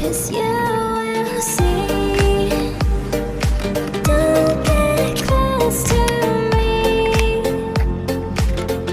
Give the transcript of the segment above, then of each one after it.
'Cause you will see. Don't get close to me.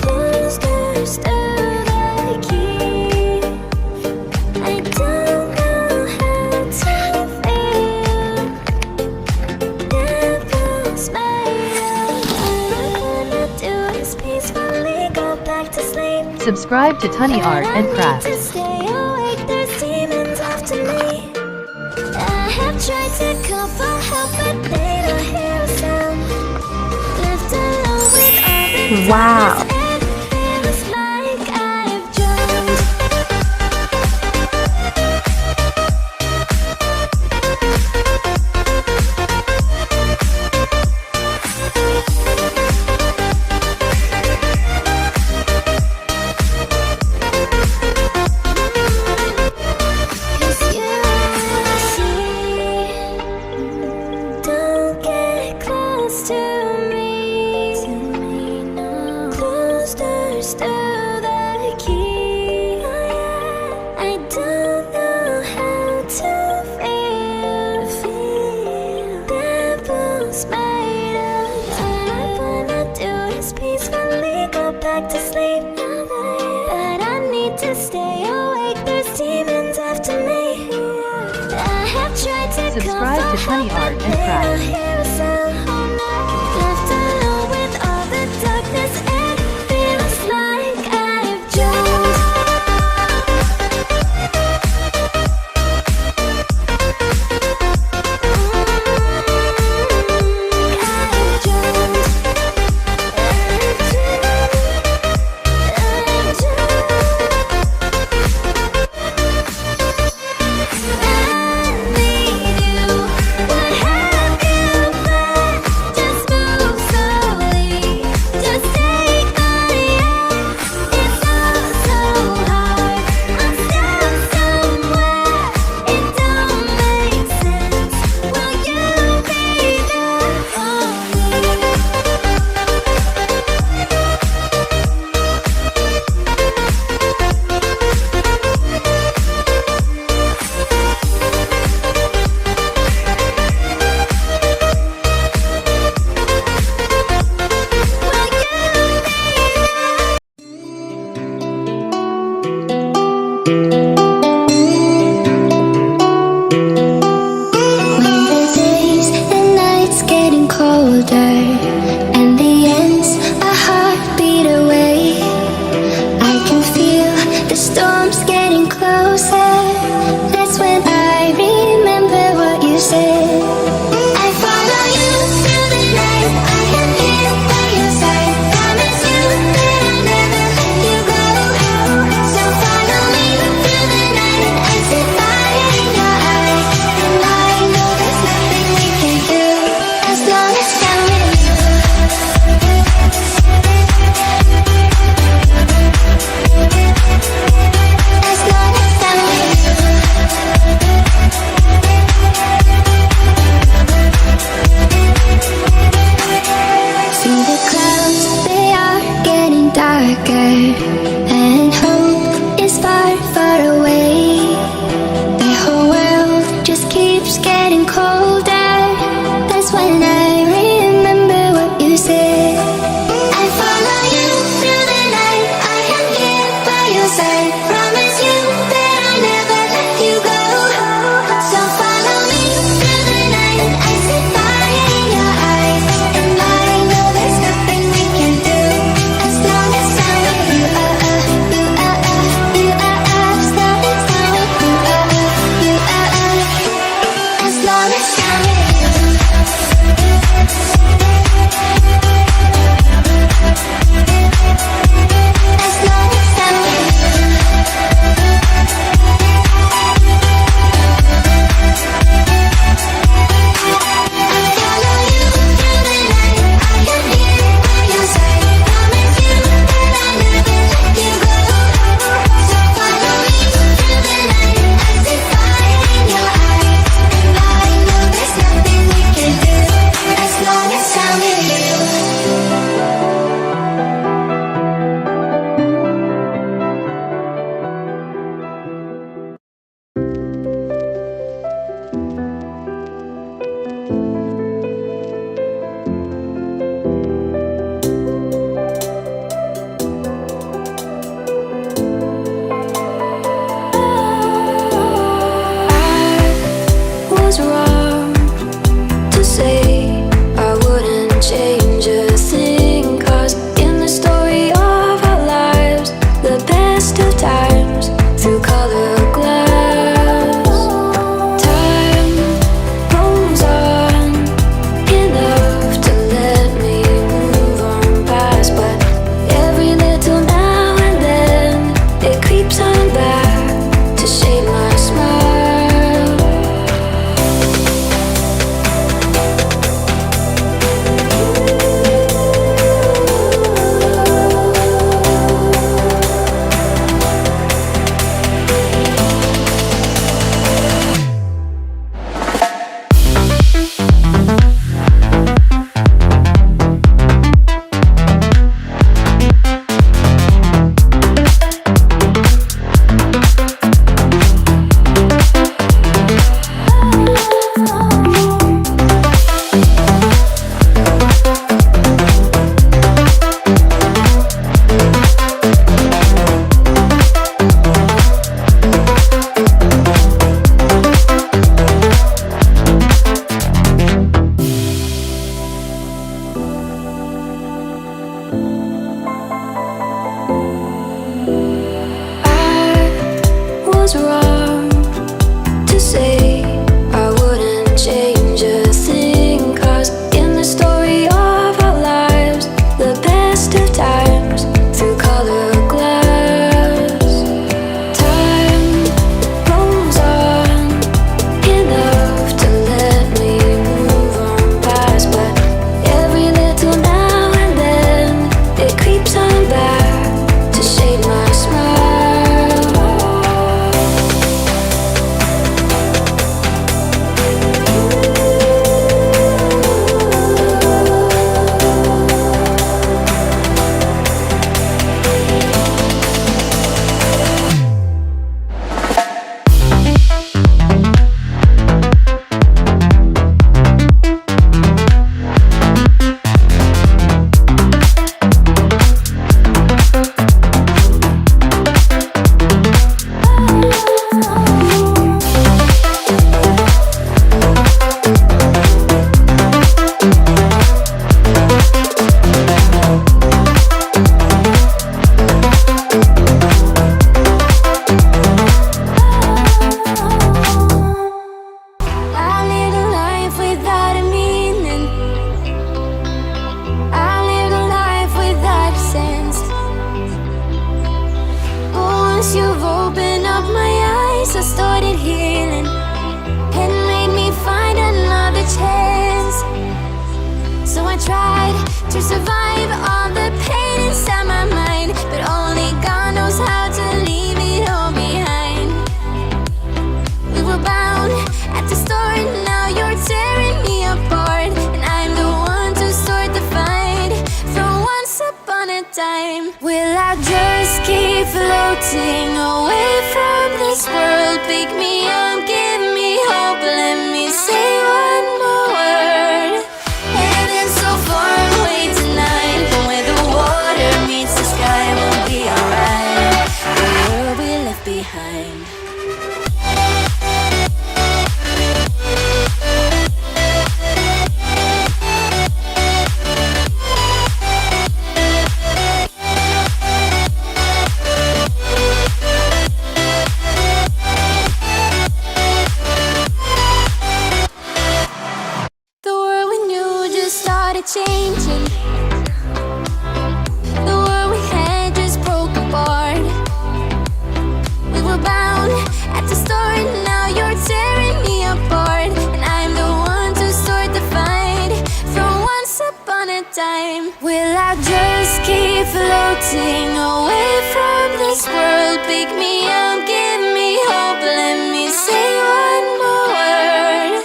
Close doors to the key. I don't know how to feel. Devil's made of. All I wanna do is peacefully go back to sleep. Subscribe to Tonni Art and Craft. To stay awake, there's demons after me. I have tried to call for help, but they don't hear a sound. Left alone with all the Wow. darkness, it feels like I've drowned. Don't get close to me. Close doors to the key. I don't know how to feel. Devil's made of. All I wanna do is peacefully go back to sleep. But I need to stay awake. There's demons after me. I have tried to Subscribe to Tonni Art and Craft. Left alone with all the darkness, it feels like I've drowned. I've drowned. I need you. What have you done? Just move slowly. Just take my hand. It's all so hard. I'm stuck somewhere. It don't make sense. Will you be there for me? When the days and nights getting colder and the ends a heartbeat away, I can feel the storms getting closer. That's when I remember what you said. I follow you through the night. I am here by your side. Promise you that I'll never let you go. So follow me through the night. I see fire in your eyes, and I know there's nothing we can do as long as I'm with you. As long as I'm with you. best of times through colored glass. Time rolls on enough to let me move on past, but every little now and then it creeps on back to shade my smile. Was wrong to say I wouldn't change a thing, 'cause in the story of our lives, the best of times through colored glass. Time rolls on enough to let me move on past, but every little now and then it creeps on back to shade my smile. You've opened up my eyes, I started healing and made me find another chance. So I tried to survive all the pain inside my mind, but only God knows how to leave it all behind. We were bound at the start, now you're tearing me apart, and I'm the one to start the fight from once upon a time. Will I just keep floating away from this world? Pick me up, give me hope, let me say one more word. Heaven's so far away tonight, but where the water meets the sky, we'll be alright. The world we left behind. Changing. The world we had just broke apart. We were bound at the start, now you're tearing me apart, and I'm the one to start the fight from once upon a time. Will I just keep floating away from this world? Pick me up, give me hope, let me say one more word.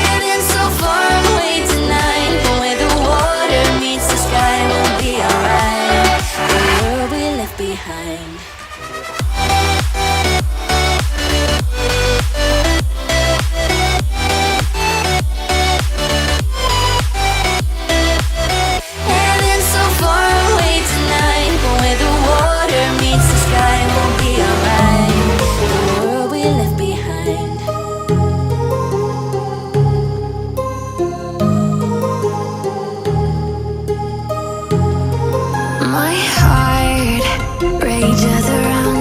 Heaven's so far away tonight, but where the water meets the sky, we'll be alright. The world we left behind. Heaven's so far away tonight, but where the water meets the sky, we'll be alright. The world we left behind. My heart rages around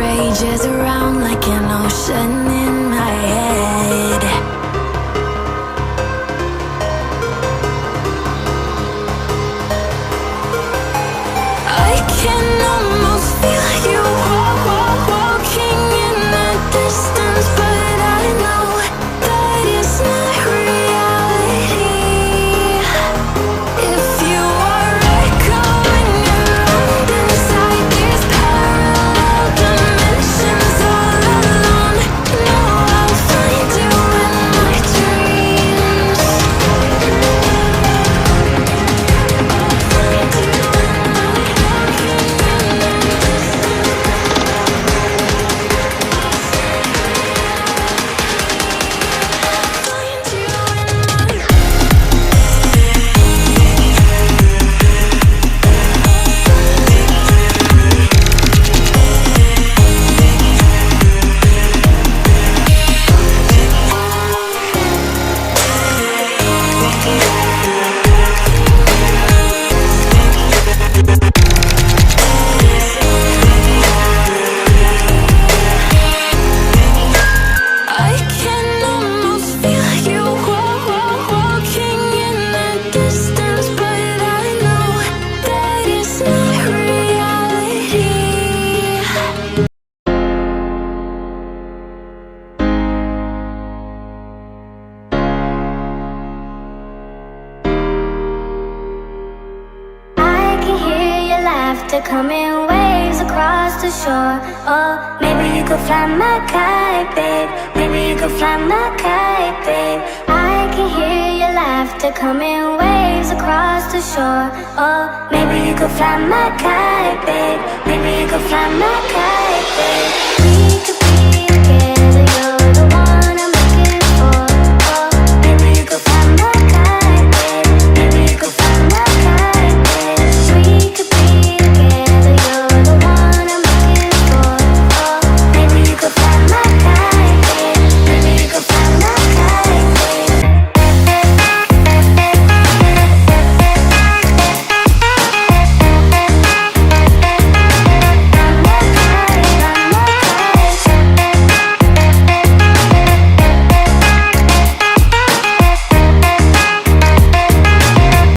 rages around like an ocean in my head. I can almost feel you walking in the distance, but I know that it's not reality. If you are echoing around inside these parallel dimensions all alone, know I'll find you in my dreams. I can almost feel you walking in the distance, but I know that it's not reality. I can hear your laughter coming waves across the shore. Oh, maybe you could fly my kite, babe. Maybe you could fly my kite, babe. I can hear your laughter coming waves across the shore. Oh, maybe you could fly my kite, babe. Maybe you could fly my kite, babe.